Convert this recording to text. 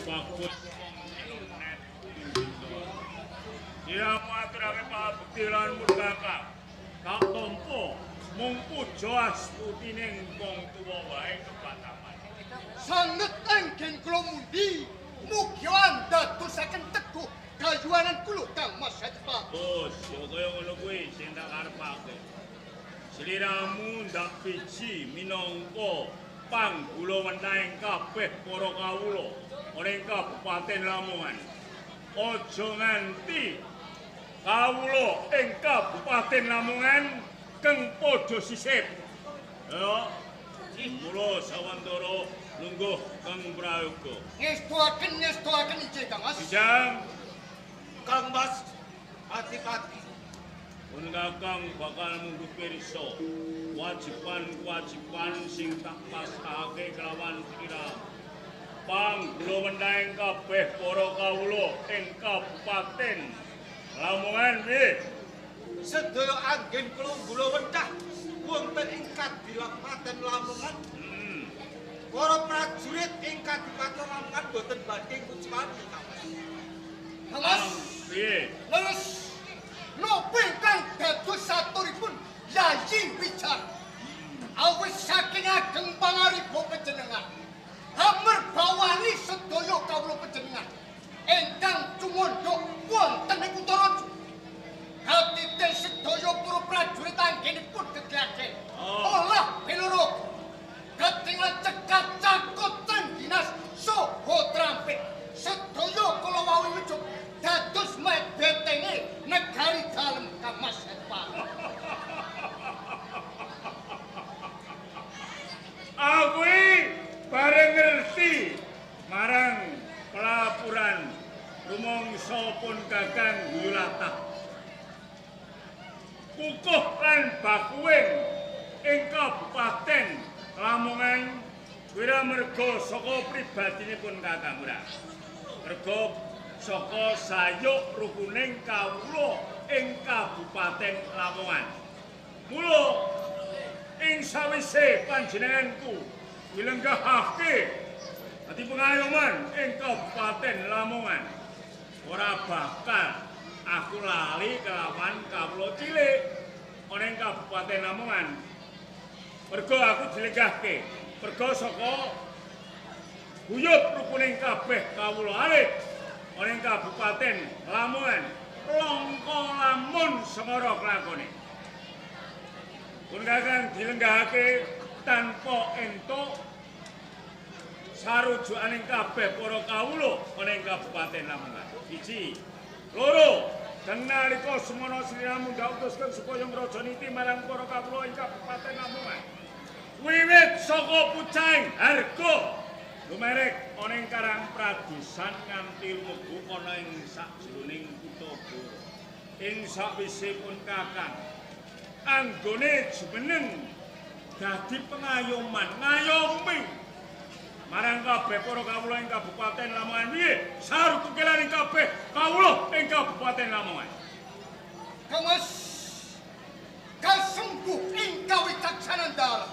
bagus. Sira maturake pabekti lan murkaka. Tak tampa mung puja astutining wong tuwa wae kepataman. Sanget anggen kula mundi mugya ndadosaken teguh kayuanan kula Kang Mas Sepa. Bos, yo kaya ngono kuwi sing tak karepake. Sliramu ndak biji minangka panggula wentahing kabeh para kawula ing Kabupaten Lamongan. Aja nganti kawula ing Kabupaten Lamongan keng padha sisip. Ya, mula sawantara lungguh Kang Prayoga. Ngestuaken inggih Kang Mas. Bijang Kang Mas, pati-pati. pun kakang bakal munggu pirsa kewajiban sing tak pasrahake kelawan kira panggula wentahing kabeh para kawula ing Kabupaten Lamongan nggih. Sedaya anggen kula wentah wonten ing Kadipaten Lamongan. Para prajurit ing Kadipaten Lamongan boten badhe kucipani Kang Mas. Kang Mas, Piye? leres nopo ingkang dados saturipun Yayi Wijar. Awis saking ageng pangaripun panjenengan. Hamer bawani sedaya kawula panjenengan ingkang tumundhuk wonten ing Utaraja. Katite sedaya para prajurit anggenipun geglaken. Olah piluruk. Ketingal cekat cakut trengginas soho trampik. Sedaya kula wau ngejuk dados betenge negari dalem Kang Mas Sepa. Aku bareng ngerti marang pelapuran rumangsa pun Kakang Wiratah. Kukuh lan bakuwing ing Kabupaten Lamongan wira merga saka pribadinipun Kakang Wirah. Merga saka sayuk rukuning kawula ing Kabupaten Lamongan. Mula ing sawise panjenenganku milenggahake ati pengayoman ing Kabupaten Lamongan ora bakal aku lali kelawan kawula cilik ana ing Kabupaten Lamongan. Merga aku dilenggahke merga saka guyub rukuning kabeh kawula alit ana ing Kabupaten Lamongan. Langka lamun semara kelakone. Pun kakang dilenggahake tanpa entuk sarujukaning kabeh para kawula ana ing Kabupaten Lamongan. 1, 2, dan nalika semana sliramu utusken supaya ngrajani marang para kawula ing Kabupaten Lamongan. Wiwit saka pucaing harga lumerek ana ing Karang Pradesan nganti lumebu ana ing sajroning kutha Goro. Ing sawisipun kakang anggone jumeneng dadi pengayoman ngayomi marang kabeh para kawula ing Kabupaten Lamongan piye sarutukelan ing kabeh kawula ing Kabupaten Lamongan. Kang Mas, kasengguh ing kawicaksanan dalam